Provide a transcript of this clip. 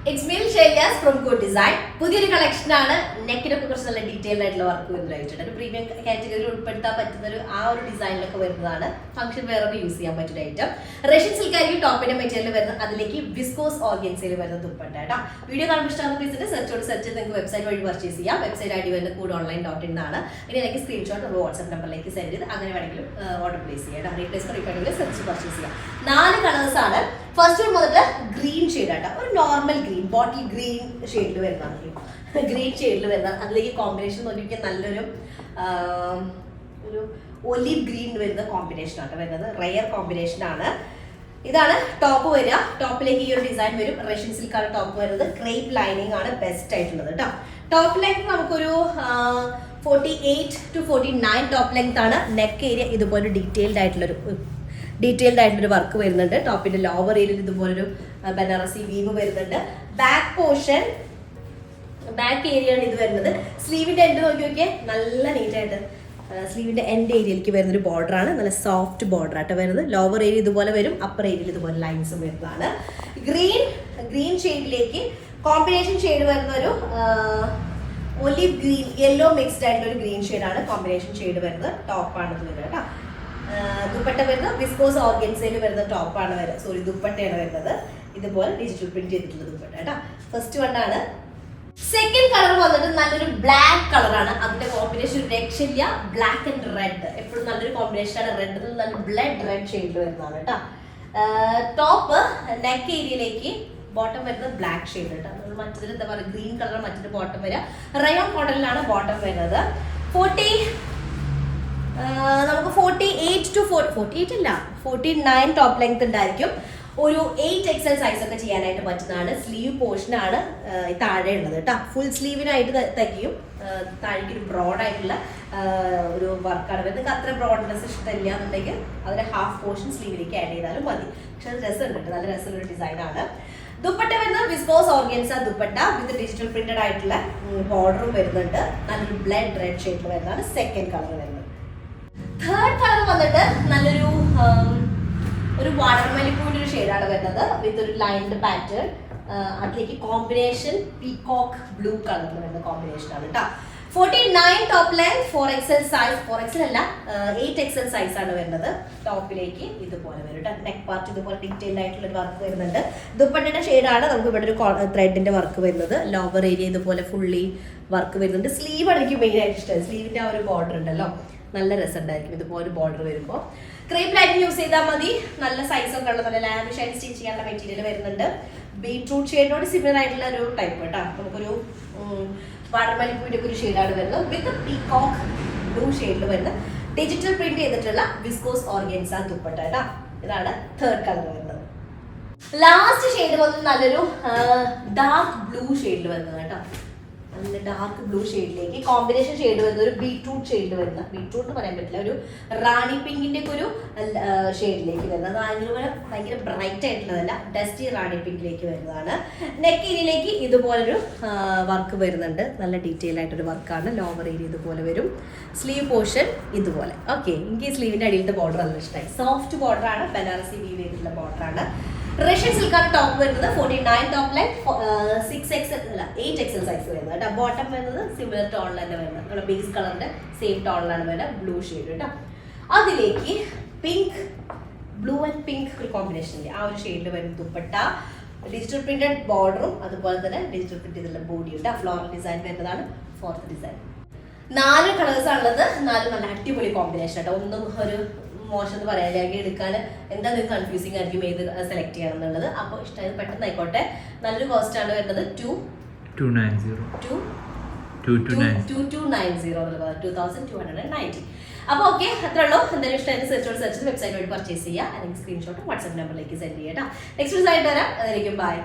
It's me ഷെയ്യാസ് from good design. പുതിയൊരു collection ആണ്. നെക്കിനൊക്കെ കുറച്ച് നല്ല ഡീറ്റെയിൽഡ് ആയിട്ടുള്ള വർക്ക് വരുന്നതായിട്ടുണ്ട്. ഒരു പ്രീമിയം കാറ്റഗറി ഉൾപ്പെടുത്താൻ പറ്റുന്ന ഒരു ഡിസൈനിലൊക്കെ വരുന്നതാണ്. ഫംഗ്ഷൻ വെയറൊക്കെ യൂസ് ചെയ്യാൻ പറ്റുന്ന ഐറ്റം. റഷ്യൻ സിൽക്ക് ആയിരിക്കും ടോപ്പിന്റെ മെറ്റീരിയൽ വരുന്നത്. അതിലേക്ക് വിസ്കോസ് ഓർഗൻസയിൽ വരുന്ന ദുപ്പട്ട കേട്ടോ. വീഡിയോ കാണുമ്പോൾ ഇഷ്ടമാകുന്ന പീസിന്റെ സെർച്ച് ചെയ്ത് നിങ്ങൾക്ക് വെബ്സൈറ്റ് വഴി പർച്ചേസ് ചെയ്യാം. വെബ്സൈറ്റ് ഐഡി വരുന്നത് CodeOnline.in എന്നാണ്. ഇനി എനിക്ക് സ്ക്രീൻഷോട്ട് നമ്മൾ വാട്സ്ആപ്പ് നമ്പറിലേക്ക് സെൻഡ് ചെയ്ത് അങ്ങനെ വേണമെങ്കിലും ഓർഡർ പ്ലേസ് ചെയ്യാം. റീപ്ലേസ് റീഫണ്ടെങ്കിൽ സെർച്ച് പർച്ചേസ് ചെയ്യാം. 4 കളേഴ്സ് ആണ്. ഫസ്റ്റ് വൺ മുതൽ ഗ്രീൻ ഷെയ്ഡ് ആട്ടോ. ഒരു നോർമൽ ഗ്രീൻ, ബോട്ടിൽ ഗ്രീൻ ഷെയ്ഡിൽ വരുന്നതാണ്. ഗ്രീൻ ഷെയ്ഡിൽ വരുന്ന അതിലേക്ക് കോമ്പിനേഷൻ നോക്കിയാൽ നല്ലൊരു ഒരു ഒലിവ് ഗ്രീൻ വരുന്ന കോമ്പിനേഷൻ ആണ് വരുന്നത്. റെയർ കോമ്പിനേഷൻ ആണ്. ഇതാണ് ടോപ്പ് വരിക. ടോപ്പിലേക്ക് ഈ ഒരു ഡിസൈൻ വരും. റഷ്യൻ സിൽക്കാണ് ടോപ്പ് വരുന്നത്. ക്രേപ്പ് ലൈനിങ് ആണ് ബെസ്റ്റ് ആയിട്ടുള്ളത് കേട്ടോ. ടോപ്പ് ലെങ്ത് നമുക്കൊരു 48 to 49 ടോപ്പ് ലെങ്ത് ആണ്. നെക്ക് ഏരിയ ഇതുപോലെ ഡീറ്റെയിൽഡ് ആയിട്ടുള്ളൊരു വർക്ക് വരുന്നുണ്ട്. ടോപ്പിന്റെ ലോവർ ഏരിയയിൽ ഇതുപോലൊരു ബനാറസി വീവ് വരുന്നുണ്ട്. ബാക്ക് ഏരിയ ആണ് ഇത് വരുന്നത്. സ്ലീവിന്റെ എൻഡ് നോക്കിയൊക്കെ നല്ല നീറ്റായിട്ട് സ്ലീവിന്റെ എൻഡ് ഏരിയയിലേക്ക് വരുന്നൊരു ബോർഡർ ആണ്. നല്ല സോഫ്റ്റ് ബോർഡർ ആയിട്ട് വരുന്നത്. ലോവർ ഏരിയ ഇതുപോലെ വരും. അപ്പർ ഏരിയയിൽ ഇതുപോലെ ലൈൻസും വരുന്നതാണ്. ഗ്രീൻ ഷെയ്ഡിലേക്ക് കോമ്പിനേഷൻ ഷെയ്ഡ് വരുന്ന ഒരു ഒലിവ് ഗ്രീൻ യെല്ലോ മിക്സ്ഡ് ആയിട്ടുള്ള ഒരു ഗ്രീൻ ഷെയ്ഡാണ് കോമ്പിനേഷൻ ഷെയ്ഡ് വരുന്നത്. ടോപ്പാണ് ഇത് വരുന്നത് കേട്ടോ. ദുപ്പട്ട വരുന്നത് വിസ്കോസ് ഓർഗൻസയിൽ വരുന്ന ടോപ്പാണ് വരുന്നത്. സോറി, ദുപ്പട്ടയാണ് വരുന്നത്. ഇതുപോലെ ഡിജിറ്റൽ പ്രിന്റ് ചെയ്തിട്ടുള്ള ദുപ്പട്ട കേട്ടോ. ഫസ്റ്റ് വണ്ണാണ്. സെക്കൻഡ് കളർ വന്നിട്ട് നല്ലൊരു ബ്ലാക്ക് കളറാണ്. അതിന്റെ കോമ്പിനേഷൻ ഒരു രക്ഷയില്ല. ബ്ലാക്ക് ആൻഡ് റെഡ് എപ്പോഴും നല്ലൊരു കോമ്പിനേഷൻ ആണ്. റെഡ് നല്ല ബ്ലഡ് റെഡ് ഷെയ്ഡിൽ വരുന്നതാണ് കേട്ടോ. ടോപ്പ് നെക്ക് ഏരിയയിലേക്ക് ബോട്ടം വരുന്നത് ബ്ലാക്ക് ഷെയ്ഡ് കേട്ടോ. മറ്റതിൽ എന്താ പറയുക, ഗ്രീൻ കളർ മറ്റൊരു ബോട്ടം വരിക. റയോൺ മോഡലിലാണ് ബോട്ടം വരുന്നത്. നമുക്ക് 48 to 48 അല്ല 49 ടോപ്പ് ലെങ്ത് ഉണ്ടായിരിക്കും. ഒരു 8XL സൈസ് ഒക്കെ ചെയ്യാനായിട്ട് പറ്റുന്നതാണ്. സ്ലീവ് പോർഷൻ ആണ് താഴെ ഉള്ളത് കേട്ടോ. ഫുൾ സ്ലീവിനായിട്ട് തയ്ക്കും. താഴേക്ക് ഒരു ബ്രോഡ് ആയിട്ടുള്ള ഒരു വർക്കാണ് വരുന്നത്. നിങ്ങൾക്ക് അത്ര ബ്രോഡ്നെസ് ഇഷ്ടമില്ല എന്നുണ്ടെങ്കിൽ അതിന്റെ ഹാഫ് പോർഷൻ സ്ലീവിലേക്ക് ആഡ് ചെയ്താലും മതി. പക്ഷെ അത് രസമുണ്ട്, നല്ല രസമുള്ള ഡിസൈൻ ആണ്. ദുപ്പട്ട വരുന്നത് വിസ്കോസ് ഓർഗൻസ ദുപ്പട്ട വിത്ത് ഡിജിറ്റൽ പ്രിന്റഡ് ആയിട്ടുള്ള ബോർഡറും വരുന്നുണ്ട്. നല്ലൊരു ബ്ലഡ് റെഡ് ഷെയ്ഡിൽ വരുന്നതാണ് സെക്കൻഡ് കളർ വരുന്നത്. തേർഡ് കളർ വന്നിട്ട് നല്ലൊരു ഒരു വാട്ടർമെലിക്കൂടെ ഒരു ഷെയ്ഡാണ് വരുന്നത്. വിത്ത് ഒരു ലൈൻഡ് പാറ്റേൺ. അതിലേക്ക് കോമ്പിനേഷൻ പീകോക്ക് ബ്ലൂ കളറിൽ വരുന്ന കോമ്പിനേഷൻ ആണ് കേട്ടോ. 49 top length, 4XL size. 4XL അല്ല 8XL സൈസ് ആണ് വരുന്നത്. ടോപ്പിലേക്ക് ഇതുപോലെ വരും കേട്ടോ. നെക്ക് പാർട്ട് ഇതുപോലെ ഡീറ്റെയിൽഡ് ആയിട്ടുള്ള ഒരു വർക്ക് വരുന്നുണ്ട്. ദുപ്പട്ടയുടെ ഷെയ്ഡാണ്. നമുക്ക് ഇവിടെ ഒരു ത്രെഡിന്റെ വർക്ക് വരുന്നത്. ലോവർ ഏരിയ ഇതുപോലെ ഫുള്ളി വർക്ക് വരുന്നുണ്ട്. സ്ലീവാണ് എനിക്ക് മെയിൻ ആയിട്ട് ഇഷ്ടം. സ്ലീവിന്റെ ആ ഒരു ബോർഡർ ഉണ്ടല്ലോ, നല്ല രസമുണ്ടായിരിക്കും ഇതുപോലെ ബോർഡർ വരുമ്പോൾ. ക്രേപ്പ് ലൈനിങ് യൂസ് ചെയ്താൽ മതി. നല്ല സൈസൊക്കെ ഉള്ള നല്ല ലാവിഷ് ആയിട്ട് സ്റ്റിച്ച് ചെയ്യാനുള്ള മെറ്റീരിയൽ വരുന്നുണ്ട്. ബീട്രൂട്ട് ഷെയ്ഡിനോട് സിമിലർ ആയിട്ടുള്ള ഒരു ടൈപ്പ് കേട്ടോ. നമുക്കൊരു വാട്ടർമെലിക്കൂടെ ഒരു ഷെയ്ഡാണ് വരുന്നത്. വിത്ത് പീകോക്ക് ബ്ലൂ ഷെയ്ഡിൽ വരുന്ന ഡിജിറ്റൽ പ്രിന്റ് ചെയ്തിട്ടുള്ള വിസ്കോസ് ഓർഗൻസ ദുപ്പട്ട കേട്ടോ. ഇതാണ് തേർഡ് കളർ വരുന്നത്. ലാസ്റ്റ് ഷെയ്ഡ് വന്ന് നല്ലൊരു ഡാർക്ക് ബ്ലൂ ഷെയ്ഡിൽ വരുന്നത് കേട്ടോ. നല്ല ഡാർക്ക് ബ്ലൂ ഷെയ്ഡിലേക്ക് കോമ്പിനേഷൻ ഷെയ്ഡ് വരുന്നത് ഒരു ബീട്രൂട്ട് ഷെയ്ഡിൽ വരുന്ന, ബീട്രൂട്ട് എന്ന് പറയാൻ പറ്റില്ല, ഒരു റാണി പിങ്കിന്റെ ഒക്കെ ഒരു ഷെയ്ഡിലേക്ക് വരുന്നത്. ഭയങ്കര ബ്രൈറ്റ് ആയിട്ടുള്ളതല്ല, ഡസ്റ്റി റാണി പിങ്കിലേക്ക് വരുന്നതാണ്. നെക്ക് ഏരിയയിലേക്ക് ഇതുപോലൊരു വർക്ക് വരുന്നുണ്ട്. നല്ല ഡീറ്റെയിൽ ആയിട്ടൊരു വർക്കാണ്. ലോവർ ഏരിയ ഇതുപോലെ വരും. സ്ലീവ് പോർഷൻ ഇതുപോലെ. ഓക്കെ, എനിക്ക് ഈ സ്ലീവിന്റെ അടിയിലത്തെ ബോർഡർ നല്ല ഇഷ്ടമായി. സോഫ്റ്റ് ബോർഡർ ആണ്. ബനാറസി വീവ് ചെയ്തിട്ടുള്ള ബോർഡർ ആണ്. റഷ്യൻ സിൽക്കാണ് ടോപ്പ് വരുന്നത്. 49 ടോപ്പ് ലെങ്ത്, 6XL അല്ല 8XL സൈസ് വരുന്നത് കേട്ടോ. ബോട്ടം വരുന്നത് സിമിലർ ടോണിൽ തന്നെ വരുന്നത്. നമ്മുടെ ബേസ് കളറിന്റെ സെയിം ടോണിലാണ് വരുന്നത്. ബ്ലൂ ഷെയ്ഡ് കേട്ടോ. അതിലേക്ക് പിങ്ക്, ബ്ലൂ ആൻഡ് പിങ്ക് ഒരു കോമ്പിനേഷൻ ഇല്ലേ, ആ ഒരു ഷെയ്ഡിൽ വരുന്ന ദുപ്പട്ട. ഡിജിറ്റൽ പ്രിന്റഡ് ബോർഡറും അതുപോലെ തന്നെ ഡിജിറ്റൽ പ്രിന്റ് ചെയ്തിട്ടുള്ള ബോഡി ഉണ്ട്. ഫ്ലോറൽ ഡിസൈൻ വരുന്നതാണ് ഫോർത്ത് ഡിസൈൻ. 4 കളേഴ്സ് ആണുള്ളത്. 4 നല്ല അടിപൊളി കോമ്പിനേഷൻ കേട്ടോ. ഒന്നും ഒരു മോശം എന്ന് പറയാൻ എടുക്കാൻ എന്താ നിങ്ങൾക്ക് കൺഫ്യൂസിങ് ആയിരിക്കും ഏത് സെലക്ട് ചെയ്യണം എന്നുള്ളത്. അപ്പോൾ ഇഷ്ടമായത് പെട്ടെന്ന് ആയിക്കോട്ടെ. നല്ലൊരു കോസ്റ്റ് ആണ് വരുന്നത്. 2290. അപ്പോൾ ഓക്കെ, അത്രേ ഉള്ളൂ. എന്തായാലും ഇഷ്ടമായിട്ട് സെർച്ച് വെബ്സൈറ്റ് വഴി പർച്ചേസ് ചെയ്യുക. അല്ലെങ്കിൽ സ്ക്രീൻഷോട്ട് വാട്സ്ആപ്പ് നമ്പറിലേക്ക് സെൻഡ് ചെയ്യാം കേട്ടോ. നെക്സ്റ്റ് ദിവസമായിട്ട് വരാം. അതായിരിക്കും ബൈ.